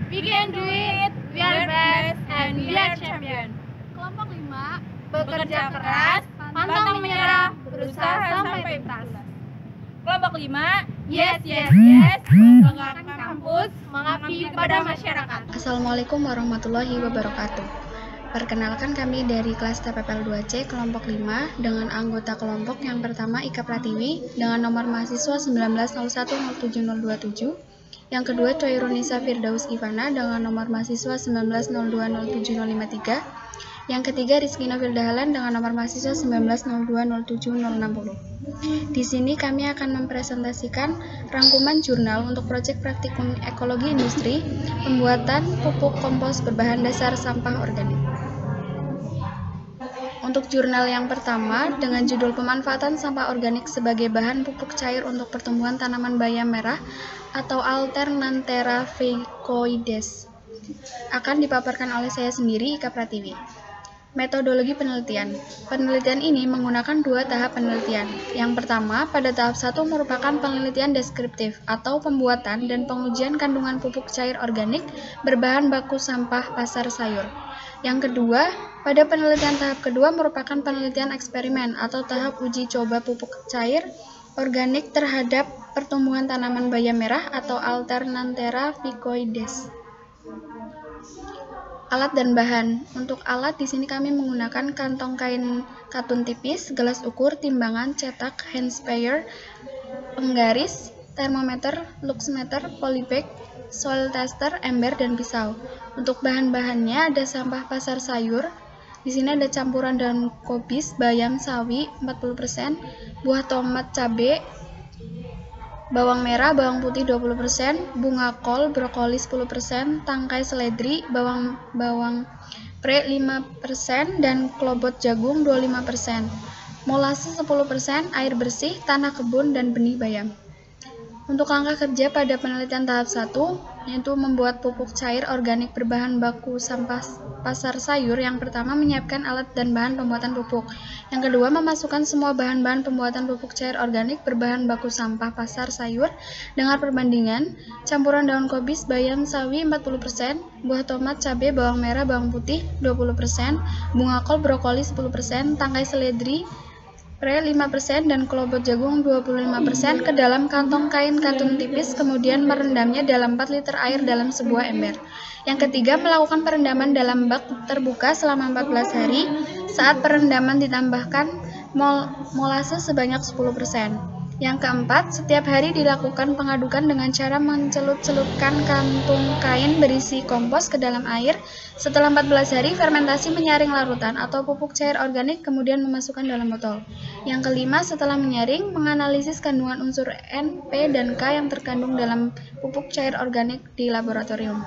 We can do it, we are best, and we are champion. Kelompok 5, Bekerja keras, pantang menyerah, berusaha sampai tuntas. Kelompok 5, Yes, yes, yes, membanggakan kampus, mengabdi pada masyarakat. Assalamualaikum warahmatullahi wabarakatuh. Perkenalkan kami dari kelas TPPL 2C kelompok 5 dengan anggota kelompok yang pertama Ika Pratiwi dengan nomor mahasiswa 19010727, yang kedua Coirunisa Firdaus Ivana dengan nomor mahasiswa 19020753, yang ketiga Rizky Novil Dahlan dengan nomor mahasiswa 19020760. Di sini kami akan mempresentasikan rangkuman jurnal untuk proyek praktikum ekologi industri pembuatan pupuk kompos berbahan dasar sampah organik. Untuk jurnal yang pertama dengan judul pemanfaatan sampah organik sebagai bahan pupuk cair untuk pertumbuhan tanaman bayam merah atau Alternanthera ficoides akan dipaparkan oleh saya sendiri, Ika Pratiwi. Metodologi penelitian. Penelitian ini menggunakan dua tahap penelitian. Yang pertama, pada tahap 1 merupakan penelitian deskriptif atau pembuatan dan pengujian kandungan pupuk cair organik berbahan baku sampah pasar sayur. Yang kedua, pada penelitian tahap kedua merupakan penelitian eksperimen atau tahap uji coba pupuk cair organik terhadap pertumbuhan tanaman bayam merah atau Alternanthera ficoides. Alat dan bahan. Untuk alat di sini kami menggunakan kantong kain katun tipis, gelas ukur, timbangan, cetak, hand sprayer, penggaris, termometer, luxmeter, polybag, soil tester, ember, dan pisau. Untuk bahan-bahannya ada sampah pasar sayur. Di sini ada campuran daun kobis, bayam, sawi 40%, buah tomat, cabai, bawang merah, bawang putih 20%, bunga kol, brokoli 10%, tangkai seledri, bawang pre 5%, dan klobot jagung 25%, molase 10%, air bersih, tanah kebun, dan benih bayam. Untuk langkah kerja pada penelitian tahap 1, yaitu membuat pupuk cair organik berbahan baku sampah pasar sayur. Yang pertama, menyiapkan alat dan bahan pembuatan pupuk. Yang kedua, memasukkan semua bahan-bahan pembuatan pupuk cair organik berbahan baku sampah pasar sayur dengan perbandingan campuran daun kobis, bayam, sawi 40%, buah tomat, cabai, bawang merah, bawang putih 20%, bunga kol, brokoli 10%, tangkai seledri pre 5%, dan klobot jagung 25% ke dalam kantong kain katun tipis, kemudian merendamnya dalam 4 liter air dalam sebuah ember. Yang ketiga, melakukan perendaman dalam bak terbuka selama 14 hari. Saat perendaman ditambahkan molase sebanyak 10%. Yang keempat, setiap hari dilakukan pengadukan dengan cara mencelup-celupkan kantung kain berisi kompos ke dalam air. Setelah 14 hari, fermentasi menyaring larutan atau pupuk cair organik, kemudian memasukkan dalam botol. Yang kelima, setelah menyaring, menganalisis kandungan unsur N, P, dan K yang terkandung dalam pupuk cair organik di laboratorium.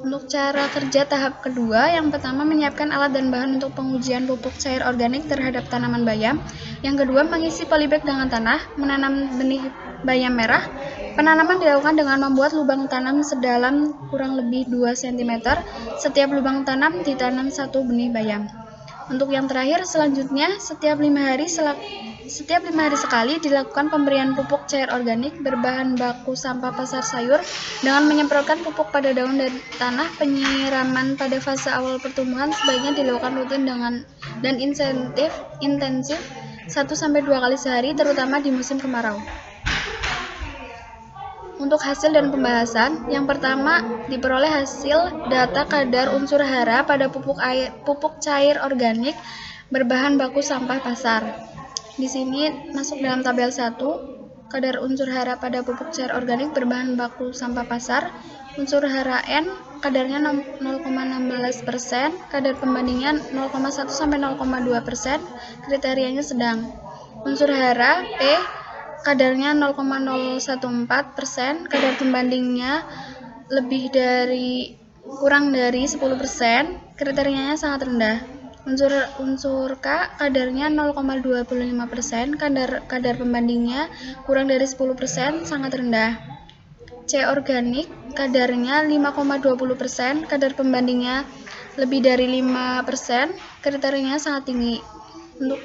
Untuk cara kerja tahap kedua, yang pertama menyiapkan alat dan bahan untuk pengujian pupuk cair organik terhadap tanaman bayam. Yang kedua, mengisi polybag dengan tanah, menanam benih bayam merah. Penanaman dilakukan dengan membuat lubang tanam sedalam kurang lebih 2 cm. Setiap lubang tanam ditanam 1 benih bayam. Untuk yang terakhir, selanjutnya setiap 5 hari sekali dilakukan pemberian pupuk cair organik berbahan baku sampah pasar sayur dengan menyemprotkan pupuk pada daun dan tanah. Penyiraman pada fase awal pertumbuhan sebaiknya dilakukan rutin dan intensif 1-2 kali sehari, terutama di musim kemarau. Untuk hasil dan pembahasan, yang pertama diperoleh hasil data kadar unsur hara pada pupuk cair organik berbahan baku sampah pasar. Di sini masuk dalam tabel 1, kadar unsur hara pada pupuk cair organik berbahan baku sampah pasar. Unsur hara N kadarnya 0,16%, kadar pembandingnya 0,1-0,2%, kriterianya sedang. Unsur hara P kadarnya 0,014%, kadar pembandingnya kurang dari 10%, kriterianya sangat rendah. Unsur K kadarnya 0,25%, kadar pembandingnya kurang dari 10%, sangat rendah. C organik kadarnya 5,20%, kadar pembandingnya lebih dari 5%, kriterianya sangat tinggi. Untuk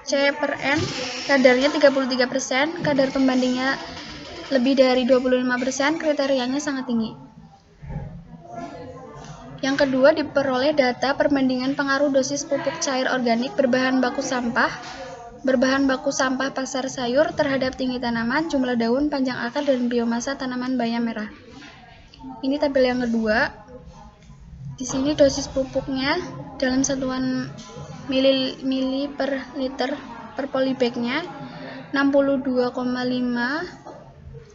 C per N kadarnya 33%, kadar pembandingnya lebih dari 25% kriterianya sangat tinggi. Yang kedua, diperoleh data perbandingan pengaruh dosis pupuk cair organik berbahan baku sampah pasar sayur terhadap tinggi tanaman, jumlah daun, panjang akar, dan biomasa tanaman bayam merah. Ini tabel yang kedua. Di sini dosis pupuknya dalam satuan mili per liter per polybagnya 62,5,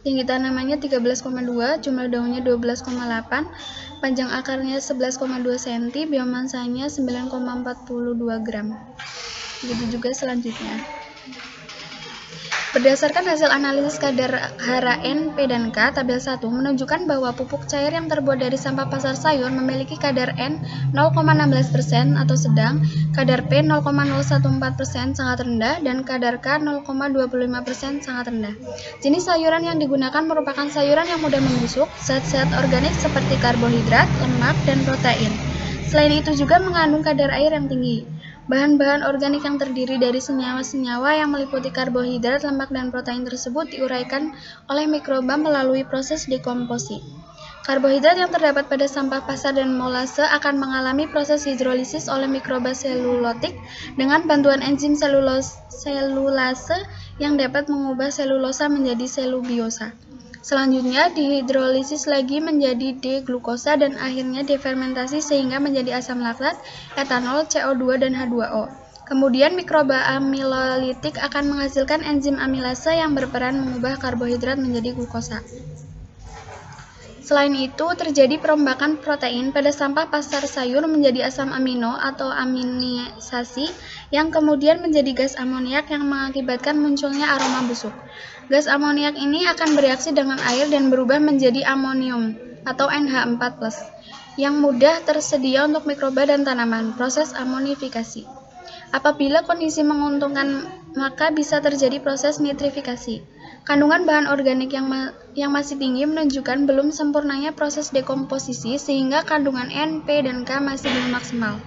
tinggi tanamannya 13,2, jumlah daunnya 12,8, panjang akarnya 11,2 cm, biomasanya 9,42 gram. Begitu juga selanjutnya. Berdasarkan hasil analisis kadar hara N, P, dan K, tabel 1 menunjukkan bahwa pupuk cair yang terbuat dari sampah pasar sayur memiliki kadar N 0,16% atau sedang, kadar P 0,014% sangat rendah, dan kadar K 0,25% sangat rendah. Jenis sayuran yang digunakan merupakan sayuran yang mudah membusuk, zat-zat organik seperti karbohidrat, lemak, dan protein. Selain itu juga mengandung kadar air yang tinggi. Bahan-bahan organik yang terdiri dari senyawa-senyawa yang meliputi karbohidrat, lemak, dan protein tersebut diuraikan oleh mikroba melalui proses dekomposi. Karbohidrat yang terdapat pada sampah pasar dan molase akan mengalami proses hidrolisis oleh mikroba selulotik dengan bantuan enzim selulase yang dapat mengubah selulosa menjadi selubiosa. Selanjutnya dihidrolisis lagi menjadi D-glukosa dan akhirnya difermentasi sehingga menjadi asam laktat, etanol, CO2, dan H2O. Kemudian mikroba amilolitik akan menghasilkan enzim amilase yang berperan mengubah karbohidrat menjadi glukosa. Selain itu, terjadi perombakan protein pada sampah pasar sayur menjadi asam amino atau aminisasi yang kemudian menjadi gas amoniak yang mengakibatkan munculnya aroma busuk. Gas amoniak ini akan bereaksi dengan air dan berubah menjadi amonium atau NH4+, yang mudah tersedia untuk mikroba dan tanaman, proses amonifikasi. Apabila kondisi menguntungkan, maka bisa terjadi proses nitrifikasi. Kandungan bahan organik yang masih tinggi menunjukkan belum sempurnanya proses dekomposisi sehingga kandungan N, P, dan K masih belum maksimal.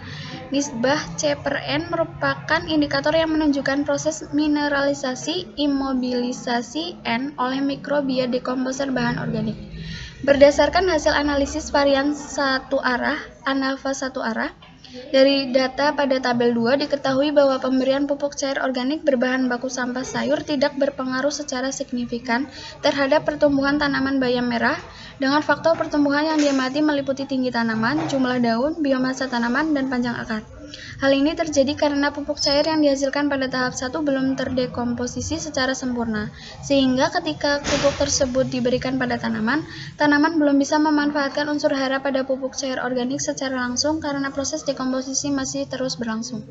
Nisbah C/N merupakan indikator yang menunjukkan proses mineralisasi imobilisasi N oleh mikrobia dekomposer bahan organik. Berdasarkan hasil analisis varian satu arah, ANAVA satu arah, dari data pada tabel 2 diketahui bahwa pemberian pupuk cair organik berbahan baku sampah sayur tidak berpengaruh secara signifikan terhadap pertumbuhan tanaman bayam merah dengan faktor pertumbuhan yang diamati meliputi tinggi tanaman, jumlah daun, biomasa tanaman, dan panjang akar. Hal ini terjadi karena pupuk cair yang dihasilkan pada tahap 1 belum terdekomposisi secara sempurna, sehingga ketika pupuk tersebut diberikan pada tanaman, tanaman belum bisa memanfaatkan unsur hara pada pupuk cair organik secara langsung karena proses dekomposisi masih terus berlangsung.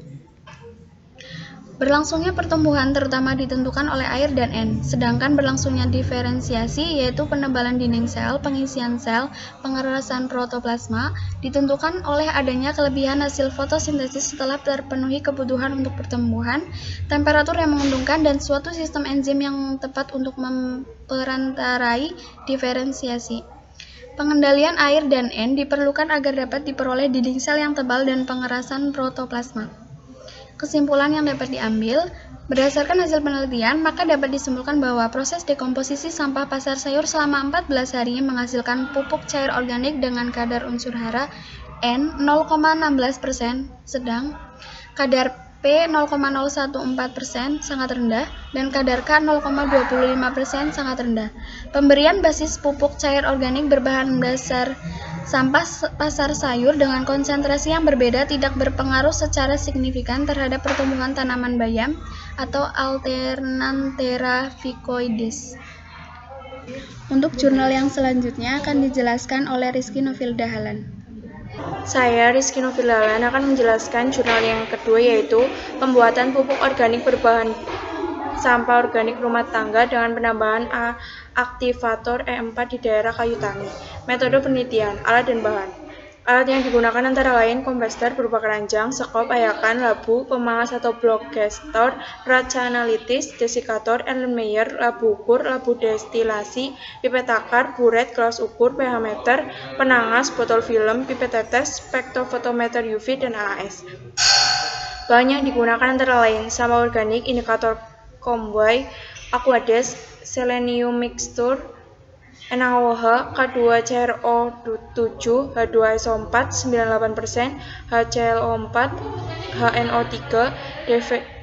Berlangsungnya pertumbuhan terutama ditentukan oleh air dan N, sedangkan berlangsungnya diferensiasi yaitu penebalan dinding sel, pengisian sel, pengerasan protoplasma, ditentukan oleh adanya kelebihan hasil fotosintesis setelah terpenuhi kebutuhan untuk pertumbuhan, temperatur yang menguntungkan, dan suatu sistem enzim yang tepat untuk memperantarai diferensiasi. Pengendalian air dan N diperlukan agar dapat diperoleh dinding sel yang tebal dan pengerasan protoplasma. Kesimpulan yang dapat diambil, berdasarkan hasil penelitian, maka dapat disimpulkan bahwa proses dekomposisi sampah pasar sayur selama 14 hari menghasilkan pupuk cair organik dengan kadar unsur hara N 0,16%, sedang kadar P 0,014% sangat rendah, dan kadar K 0,25% sangat rendah. Pemberian basis pupuk cair organik berbahan dasar sampah pasar sayur dengan konsentrasi yang berbeda tidak berpengaruh secara signifikan terhadap pertumbuhan tanaman bayam atau Alternanthera ficoides. Untuk jurnal yang selanjutnya akan dijelaskan oleh Rizky Novilda Halan. Saya, Rizky Novilda Halan, akan menjelaskan jurnal yang kedua, yaitu pembuatan pupuk organik berbahan sampah organik rumah tangga dengan penambahan aktivator E4 di daerah kayu tangi. Metode penelitian, alat dan bahan. Alat yang digunakan antara lain komposter berupa keranjang, sekop, ayakan, labu, pemangas atau blockcaster, raca analitis, desikator, Erlenmeyer, labu ukur, labu destilasi, pipet takar, buret, gelas ukur, pH meter, penangas, botol film, pipet tetes, spektrofotometer UV, dan AAS. Bahan yang digunakan antara lain sampah organik, indikator Combine, Aquades, selenium mixture, NaOH, K2CrO7, H2SO4 98%, HClO4, HNO3,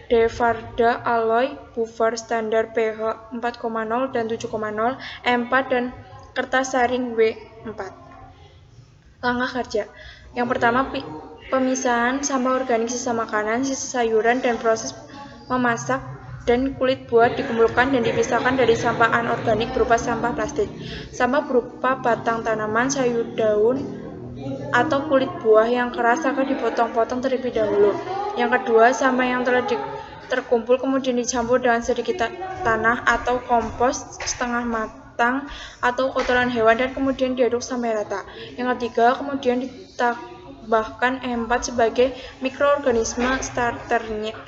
Devarda alloy, buffer standar pH 4,0 dan 7,0, M4 dan kertas saring W4. Langkah kerja. Yang pertama, pemisahan sampah organik, sisa makanan, sisa sayuran, dan proses memasak dan kulit buah dikumpulkan dan dipisahkan dari sampah anorganik berupa sampah plastik. Sampah berupa batang tanaman, sayur daun, atau kulit buah yang keras akan dipotong-potong terlebih dahulu. Yang kedua, sampah yang telah terkumpul kemudian dicampur dengan sedikit tanah atau kompos setengah matang atau kotoran hewan dan kemudian diaduk sampai rata. Yang ketiga, kemudian ditambahkan M4 sebagai mikroorganisme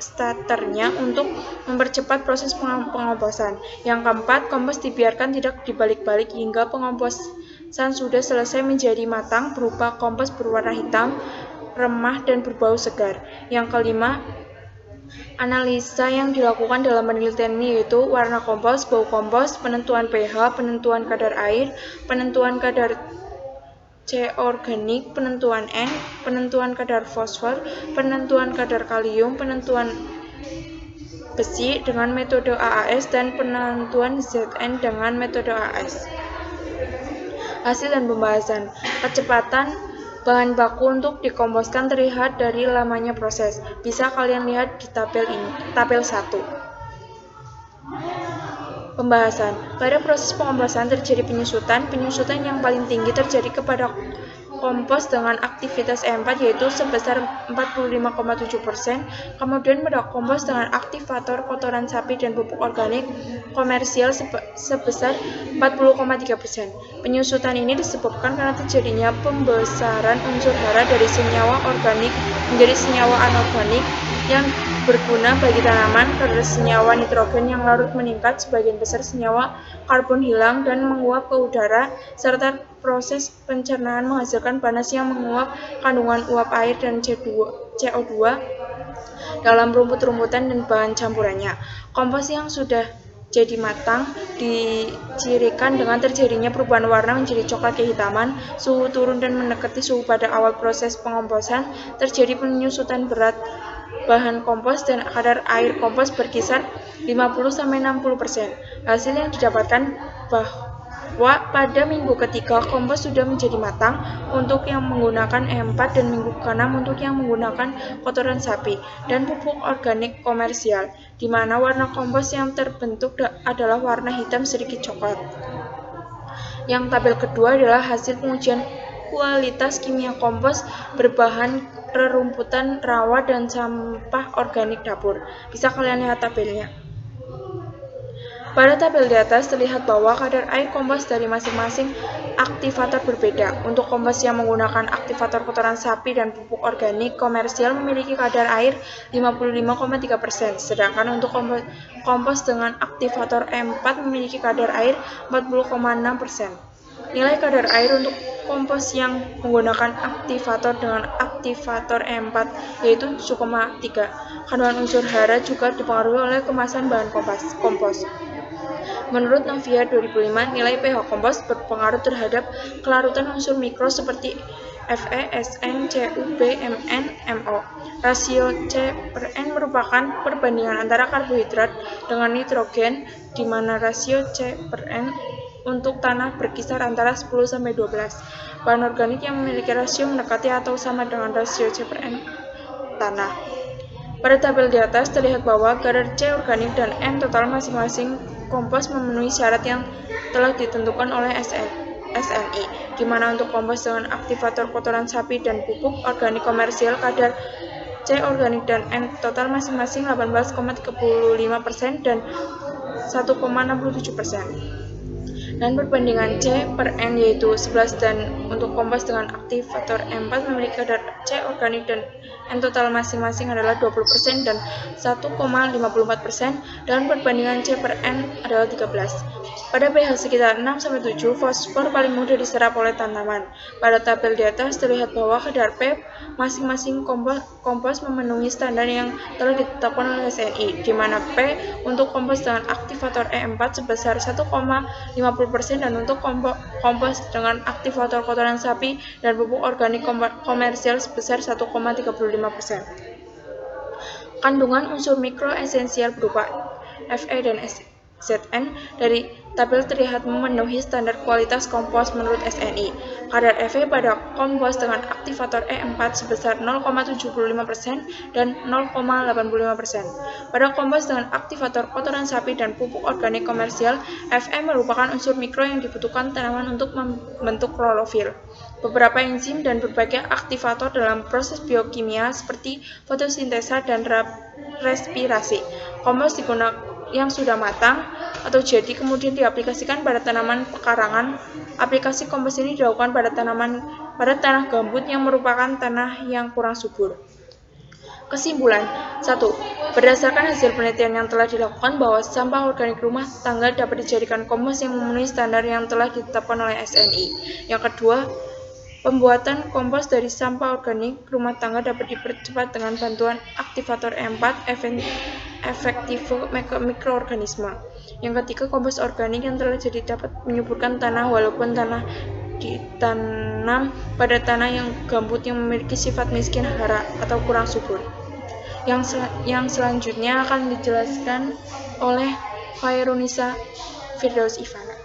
starternya untuk mempercepat proses pengomposan. Yang keempat, kompos dibiarkan tidak dibalik-balik hingga pengomposan sudah selesai menjadi matang berupa kompos berwarna hitam, remah, dan berbau segar. Yang kelima, analisa yang dilakukan dalam penelitian ini yaitu warna kompos, bau kompos, penentuan pH, penentuan kadar air, penentuan kadar C organik, penentuan N, penentuan kadar fosfor, penentuan kadar kalium, penentuan besi dengan metode AAS, dan penentuan ZN dengan metode AAS. Hasil dan pembahasan. Kecepatan bahan baku untuk dikomposkan terlihat dari lamanya proses. Bisa kalian lihat di tabel ini, tabel 1. Pembahasan. Pada proses pengomposan terjadi penyusutan. Penyusutan yang paling tinggi terjadi kepada kompos dengan aktivitas M4 yaitu sebesar 45,7%, kemudian pada kompos dengan aktivator kotoran sapi dan pupuk organik komersial sebesar 40,3%. Penyusutan ini disebabkan karena terjadinya pembesaran unsur hara dari senyawa organik menjadi senyawa anorganik yang berguna bagi tanaman karena senyawa nitrogen yang larut meningkat, sebagian besar senyawa karbon hilang dan menguap ke udara, serta proses pencernaan menghasilkan panas yang menguap kandungan uap air dan CO2 dalam rumput-rumputan dan bahan campurannya. Kompos yang sudah jadi matang dicirikan dengan terjadinya perubahan warna menjadi coklat kehitaman, suhu turun dan mendekati suhu pada awal proses pengomposan, terjadi penyusutan berat bahan kompos dan kadar air kompos berkisar 50-60%. Hasil yang didapatkan bahwa pada minggu ketiga kompos sudah menjadi matang untuk yang menggunakan M4 dan minggu ke-6 untuk yang menggunakan kotoran sapi dan pupuk organik komersial, di mana warna kompos yang terbentuk adalah warna hitam sedikit coklat. Yang tabel kedua adalah hasil pengujian kualitas kimia kompos berbahan rerumputan rawa dan sampah organik dapur. Bisa kalian lihat tabelnya. Pada tabel di atas terlihat bahwa kadar air kompos dari masing-masing aktivator berbeda. Untuk kompos yang menggunakan aktivator kotoran sapi dan pupuk organik komersial memiliki kadar air 55,3%, sedangkan untuk kompos dengan aktivator M4 memiliki kadar air 40,6%. Nilai kadar air untuk kompos yang menggunakan aktivator dengan aktivator M4 yaitu 7,3. Kandungan unsur hara juga dipengaruhi oleh kemasan bahan kompos. Menurut Novia 2005, nilai pH kompos berpengaruh terhadap kelarutan unsur mikro seperti Fe, Sn, Cu, B, Mn, Mo. Rasio C/N merupakan perbandingan antara karbohidrat dengan nitrogen, di mana rasio C/N untuk tanah berkisar antara 10-12. Bahan organik yang memiliki rasio mendekati atau sama dengan rasio C/N tanah. Pada tabel di atas terlihat bahwa kadar C organik dan N total masing-masing kompos memenuhi syarat yang telah ditentukan oleh SNI, di mana untuk kompos dengan aktivator kotoran sapi dan pupuk organik komersial kadar C organik dan N total masing-masing 18,35% dan 1,67%. Dan perbandingan C/N yaitu 11, dan untuk kompos dengan aktivator M4 memiliki kadar C organik dan N total masing-masing adalah 20% dan 1,54%, dan perbandingan C per N adalah 13. Pada pH sekitar 6-7, fosfor paling mudah diserap oleh tanaman. Pada tabel di atas terlihat bahwa kadar P masing-masing kompos memenuhi standar yang telah ditetapkan oleh SNI, di mana P untuk kompos dengan aktivator E4 sebesar 1,50% dan untuk kompos dengan aktivator kotoran sapi dan pupuk organik komersial sebesar 1,35%. Kandungan unsur mikro esensial berupa Fe dan Zn dari tabel terlihat memenuhi standar kualitas kompos menurut SNI. Kadar Fe pada kompos dengan aktivator E4 sebesar 0,75% dan 0,85%. Pada kompos dengan aktivator kotoran sapi dan pupuk organik komersial, Fe merupakan unsur mikro yang dibutuhkan tanaman untuk membentuk klorofil. Beberapa enzim dan berbagai aktivator dalam proses biokimia seperti fotosintesa dan respirasi. Kompos yang sudah matang atau jadi kemudian diaplikasikan pada tanaman pekarangan. Aplikasi kompos ini dilakukan pada tanah gambut yang merupakan tanah yang kurang subur. Kesimpulan 1. Berdasarkan hasil penelitian yang telah dilakukan bahwa sampah organik rumah tangga dapat dijadikan kompos yang memenuhi standar yang telah ditetapkan oleh SNI. Yang kedua, pembuatan kompos dari sampah organik rumah tangga dapat dipercepat dengan bantuan aktivator E4 efektif mikroorganisme. Yang ketiga, kompos organik yang telah jadi dapat menyuburkan tanah walaupun tanah ditanam pada tanah yang gambut yang memiliki sifat miskin hara atau kurang subur. Yang selanjutnya akan dijelaskan oleh Khairunisa Firdaus Ivana.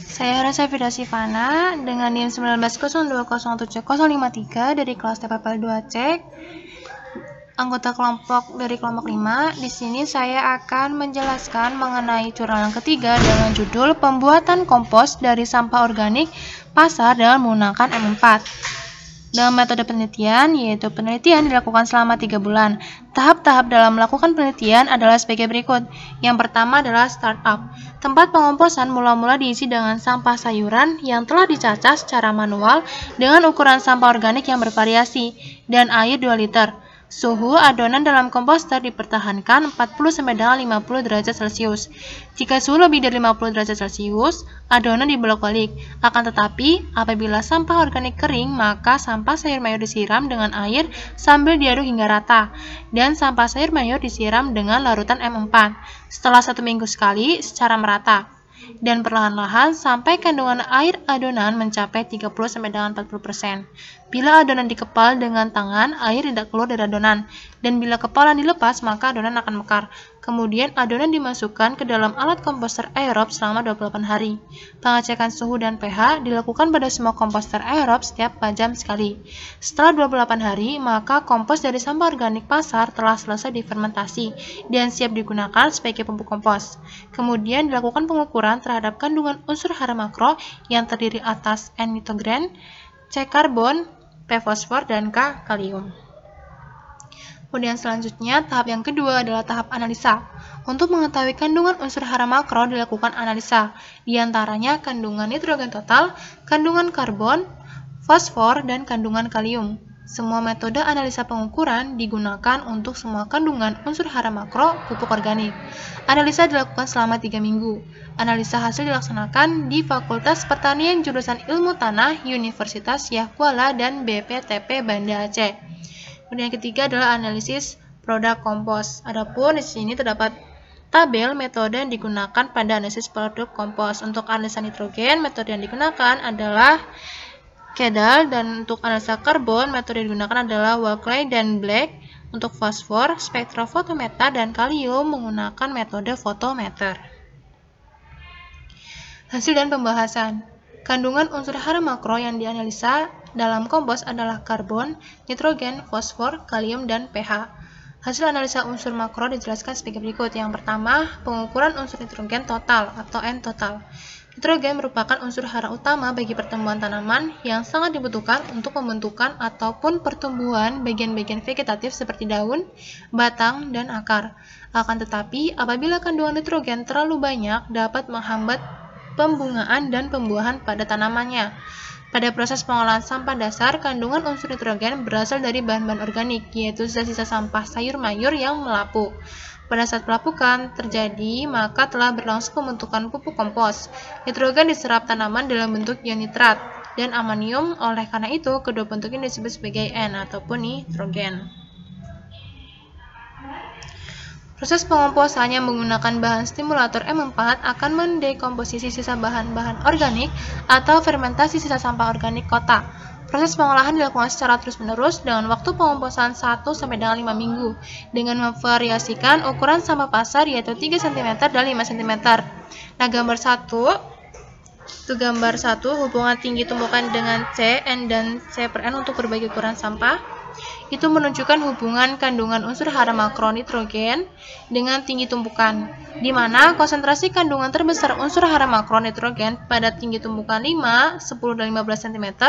Saya Rasa Firdaus Ivana dengan NIM 1902070053 dari kelas TPPL 2C, anggota kelompok dari kelompok 5. Di sini saya akan menjelaskan mengenai jurnal yang ketiga dengan judul Pembuatan Kompos dari Sampah Organik Pasar dengan menggunakan M4. Dalam metode penelitian, yaitu penelitian dilakukan selama 3 bulan. Tahap-tahap dalam melakukan penelitian adalah sebagai berikut. Yang pertama adalah startup. Tempat pengomposan mula-mula diisi dengan sampah sayuran yang telah dicacah secara manual dengan ukuran sampah organik yang bervariasi dan air 2 liter. Suhu adonan dalam komposter dipertahankan 40-50 derajat Celcius. Jika suhu lebih dari 50 derajat Celcius, adonan dibolak-balik. Akan tetapi, apabila sampah organik kering, maka sampah sayur mayur disiram dengan air sambil diaduk hingga rata, dan sampah sayur mayur disiram dengan larutan M4 setelah 1 minggu sekali secara merata. Dan perlahan-lahan sampai kandungan air adonan mencapai 30-40%. Bila adonan dikepal dengan tangan, air tidak keluar dari adonan, dan bila kepalan dilepas, maka adonan akan mekar. Kemudian adonan dimasukkan ke dalam alat komposter aerob selama 28 hari. Pengecekan suhu dan pH dilakukan pada semua komposter aerob setiap 4 jam sekali. Setelah 28 hari, maka kompos dari sampah organik pasar telah selesai difermentasi dan siap digunakan sebagai pupuk kompos. Kemudian dilakukan pengukuran terhadap kandungan unsur hara makro yang terdiri atas N nitrogen, C karbon, P fosfor, dan K kalium. Kemudian selanjutnya, tahap yang kedua adalah tahap analisa. Untuk mengetahui kandungan unsur hara makro dilakukan analisa, di antaranya kandungan nitrogen total, kandungan karbon, fosfor, dan kandungan kalium. Semua metode analisa pengukuran digunakan untuk semua kandungan unsur hara makro pupuk organik. Analisa dilakukan selama 3 minggu. Analisa hasil dilaksanakan di Fakultas Pertanian jurusan Ilmu Tanah Universitas Syah Kuala dan BPTP Banda Aceh. Kemudian yang ketiga adalah analisis produk kompos. Adapun di sini terdapat tabel metode yang digunakan pada analisis produk kompos. Untuk analisa nitrogen, metode yang digunakan adalah Kedal, dan untuk analisa karbon, metode yang digunakan adalah Walkley dan Black. Untuk fosfor, spektrofotometer, dan kalium menggunakan metode fotometer. Hasil dan pembahasan. Kandungan unsur hara makro yang dianalisa dalam kompos adalah karbon, nitrogen, fosfor, kalium, dan pH. Hasil analisa unsur makro dijelaskan sebagai berikut. Yang pertama, pengukuran unsur nitrogen total atau N total. Nitrogen merupakan unsur hara utama bagi pertumbuhan tanaman yang sangat dibutuhkan untuk pembentukan ataupun pertumbuhan bagian-bagian vegetatif seperti daun, batang, dan akar. Akan tetapi, apabila kandungan nitrogen terlalu banyak dapat menghambat pembungaan dan pembuahan pada tanamannya. Pada proses pengolahan sampah dasar, kandungan unsur nitrogen berasal dari bahan-bahan organik, yaitu sisa-sisa sampah sayur mayur yang melapuk. Pada saat pelapukan terjadi, maka telah berlangsung pembentukan pupuk kompos. Nitrogen diserap tanaman dalam bentuk ion nitrat dan amonium, oleh karena itu kedua bentuk ini disebut sebagai N ataupun nitrogen. Proses pengomposan yang menggunakan bahan stimulator M4 akan mendekomposisi sisa bahan-bahan organik atau fermentasi sisa sampah organik kota. Proses pengolahan dilakukan secara terus-menerus dengan waktu pengomposan 1 sampai dengan 5 minggu dengan memvariasikan ukuran sampah pasar yaitu 3 cm dan 5 cm. Nah, gambar 1 hubungan tinggi tumbukan dengan C, N, dan C per N untuk berbagai ukuran sampah. Itu menunjukkan hubungan kandungan unsur hara makronitrogen dengan tinggi tumbukan, di mana konsentrasi kandungan terbesar unsur hara makronitrogen pada tinggi tumbukan 5, 10, dan 15 cm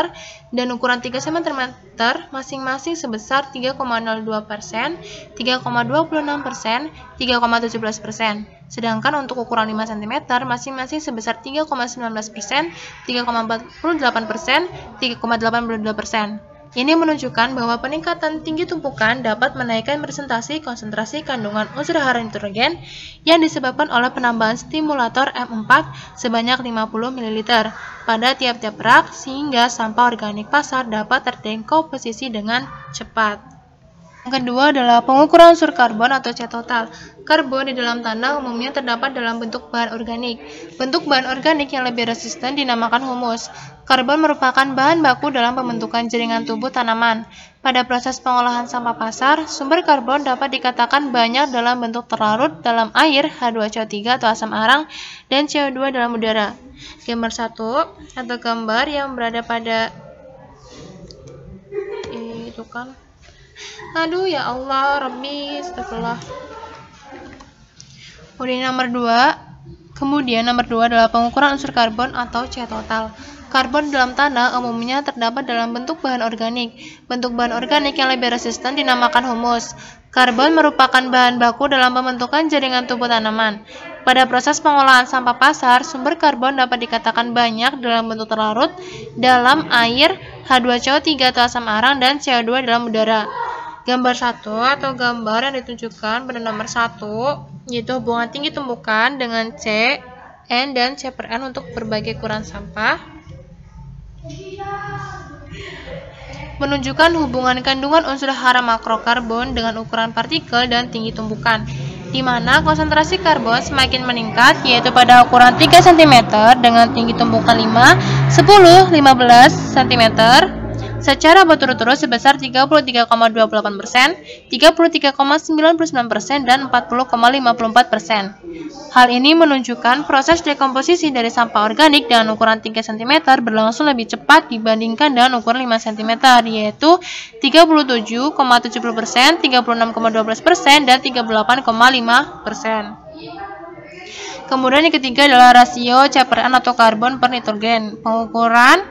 dan ukuran 3 cm masing-masing sebesar 3,02%, 3,26%, 3,17%. Sedangkan untuk ukuran 5 cm masing-masing sebesar 3,19%, 3,48%, 3,82%. Ini menunjukkan bahwa peningkatan tinggi tumpukan dapat menaikkan presentasi konsentrasi kandungan unsur hara nitrogen yang disebabkan oleh penambahan stimulator M4 sebanyak 50 ml pada tiap-tiap rak sehingga sampah organik pasar dapat terdekomposisi dengan cepat. Yang kedua adalah pengukuran unsur karbon atau C total. Karbon di dalam tanah umumnya terdapat dalam bentuk bahan organik. Bentuk bahan organik yang lebih resisten dinamakan humus. Karbon merupakan bahan baku dalam pembentukan jaringan tubuh tanaman. Pada proses pengolahan sampah pasar, sumber karbon dapat dikatakan banyak dalam bentuk terlarut dalam air, H2CO3 atau asam arang, dan CO2 dalam udara. Gambar 1 atau gambar yang berada pada itu kan. Aduh ya Allah, Rabbi, astagfirullah. Kemudian nomor 2 adalah pengukuran unsur karbon atau C total. Karbon dalam tanah umumnya terdapat dalam bentuk bahan organik. Bentuk bahan organik yang lebih resisten dinamakan humus. Karbon merupakan bahan baku dalam pembentukan jaringan tubuh tanaman. Pada proses pengolahan sampah pasar, sumber karbon dapat dikatakan banyak dalam bentuk terlarut dalam air, H2CO3 atau asam arang, dan CO2 dalam udara. Gambar 1 atau gambar yang ditunjukkan pada nomor 1 yaitu hubungan tinggi tumbukan dengan C, N, dan C per N untuk berbagai ukuran sampah. Menunjukkan hubungan kandungan unsur hara makrokarbon dengan ukuran partikel dan tinggi tumbukan, di mana konsentrasi karbon semakin meningkat yaitu pada ukuran 3 cm dengan tinggi tumbukan 5, 10, 15 cm secara berturut-turut sebesar 33,28%, 33,99%, dan 40,54%. Hal ini menunjukkan proses dekomposisi dari sampah organik dengan ukuran 3 cm berlangsung lebih cepat dibandingkan dengan ukuran 5 cm, yaitu 37,70%, 36,12%, dan 38,5%. Kemudian yang ketiga adalah rasio C per N atau karbon per nitrogen. Pengukuran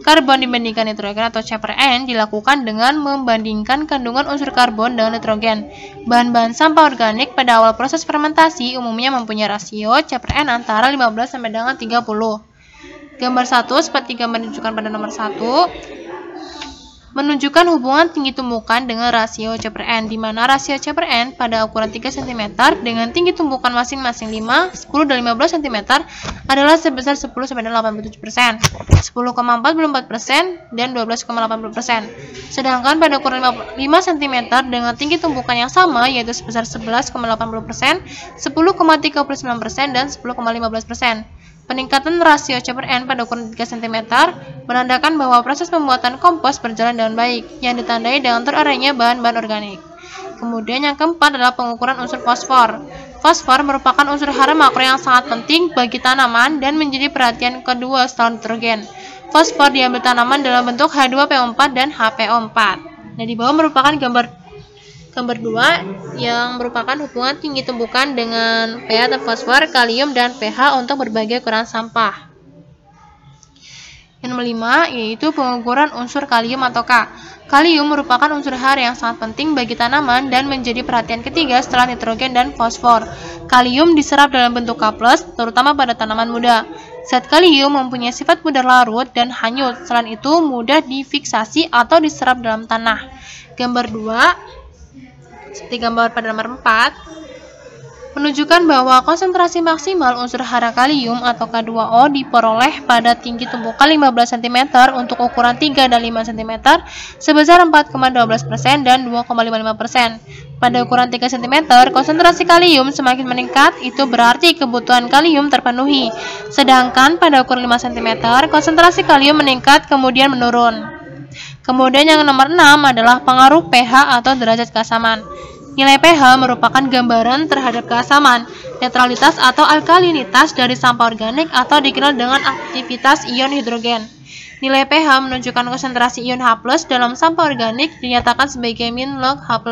karbon dibandingkan nitrogen atau C per N dilakukan dengan membandingkan kandungan unsur karbon dengan nitrogen. Bahan-bahan sampah organik pada awal proses fermentasi umumnya mempunyai rasio C per N antara 15 sampai dengan 30. Gambar 1 seperti gambar ditunjukkan pada nomor 1 menunjukkan hubungan tinggi tumbukan dengan rasio C per N, di mana rasio C per N pada ukuran 3 cm dengan tinggi tumbukan masing-masing 5, 10, dan 15 cm adalah sebesar 10 sampai dengan 87%, 10,44%, dan 12,80%. Sedangkan pada ukuran 5 cm dengan tinggi tumbukan yang sama yaitu sebesar 11,80%, 10,39%, dan 10,15%. Peningkatan rasio C per N pada ukuran 3 cm menandakan bahwa proses pembuatan kompos berjalan dengan baik, yang ditandai dengan terarahnya bahan-bahan organik. Kemudian yang keempat adalah pengukuran unsur fosfor. Fosfor merupakan unsur hara makro yang sangat penting bagi tanaman dan menjadi perhatian kedua setelah nitrogen. Fosfor diambil tanaman dalam bentuk H2PO4 dan HPO4. Nah, di bawah merupakan gambar 2 yang merupakan hubungan tinggi tumbukan dengan pH atau fosfor, kalium, dan pH untuk berbagai ukuran sampah. Yang nomor 5 yaitu pengukuran unsur kalium atau K. Kalium merupakan unsur hara yang sangat penting bagi tanaman dan menjadi perhatian ketiga setelah nitrogen dan fosfor. Kalium diserap dalam bentuk K+, terutama pada tanaman muda. Zat kalium mempunyai sifat mudah larut dan hanyut. Selain itu, mudah difiksasi atau diserap dalam tanah. Gambar 2, seperti gambar pada nomor 4, menunjukkan bahwa konsentrasi maksimal unsur hara kalium atau K2O diperoleh pada tinggi tumpukan 15 cm untuk ukuran 3 dan 5 cm sebesar 4,12% dan 2,55%. Pada ukuran 3 cm, konsentrasi kalium semakin meningkat, itu berarti kebutuhan kalium terpenuhi. Sedangkan pada ukuran 5 cm, konsentrasi kalium meningkat kemudian menurun. Kemudian yang nomor 6 adalah pengaruh pH atau derajat keasaman. Nilai pH merupakan gambaran terhadap keasaman, netralitas atau alkalinitas dari sampah organik atau dikenal dengan aktivitas ion hidrogen. Nilai pH menunjukkan konsentrasi ion H+ dalam sampah organik dinyatakan sebagai min log H+.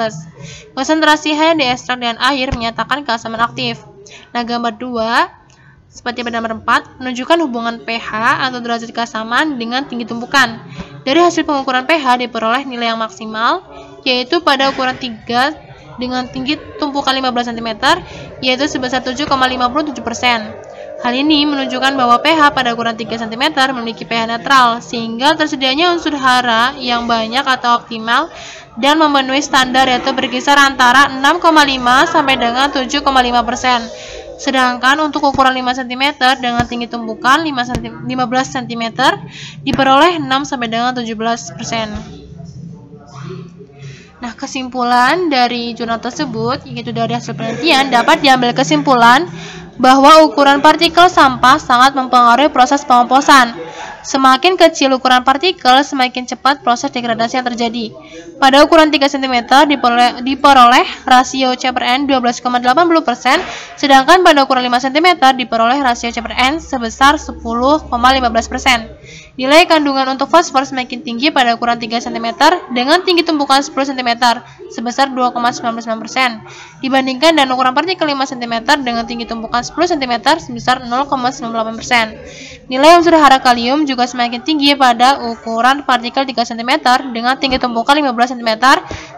Konsentrasi H yang diekstrak dengan air menyatakan keasaman aktif. Nah, gambar 2 seperti pada nomor 4 menunjukkan hubungan pH atau derajat keasaman dengan tinggi tumpukan. Dari hasil pengukuran pH diperoleh nilai yang maksimal, yaitu pada ukuran 3 dengan tinggi tumpukan 15 cm, yaitu sebesar 7,57%. Hal ini menunjukkan bahwa pH pada ukuran 3 cm memiliki pH netral, sehingga tersedianya unsur hara yang banyak atau optimal dan memenuhi standar, yaitu berkisar antara 6,5 sampai dengan 7,5%. Sedangkan untuk ukuran 5 cm dengan tinggi tumpukan 15 cm diperoleh 6 sampai dengan 17%. Nah, kesimpulan dari jurnal tersebut, yaitu dari hasil penelitian, dapat diambil kesimpulan bahwa ukuran partikel sampah sangat mempengaruhi proses pengomposan. Semakin kecil ukuran partikel, semakin cepat proses degradasi yang terjadi. Pada ukuran 3 cm diperoleh rasio C/N 12,80%, sedangkan pada ukuran 5 cm diperoleh rasio C/N sebesar 10,15%. Nilai kandungan untuk fosfor semakin tinggi pada ukuran 3 cm dengan tinggi tumpukan 10 cm sebesar 2,99% dibandingkan dengan ukuran partikel 5 cm dengan tinggi tumpukan 10 cm sebesar 0,98%. Nilai unsur hara kalium juga semakin tinggi pada ukuran partikel 3 cm dengan tinggi tumpukan 15 cm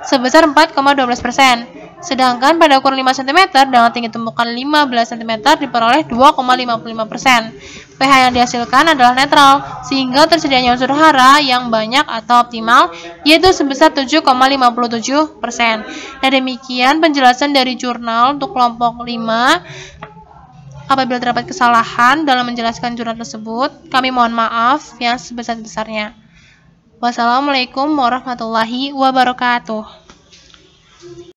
sebesar 4,12%. Sedangkan pada ukuran 5 cm dengan tinggi tumpukan 15 cm diperoleh 2,55%. pH yang dihasilkan adalah netral, sehingga tersedianya unsur hara yang banyak atau optimal, yaitu sebesar 7,57%. Nah, demikian penjelasan dari jurnal untuk kelompok 5. Apabila terdapat kesalahan dalam menjelaskan jurnal tersebut, kami mohon maaf yang sebesar-besarnya. Wassalamualaikum warahmatullahi wabarakatuh.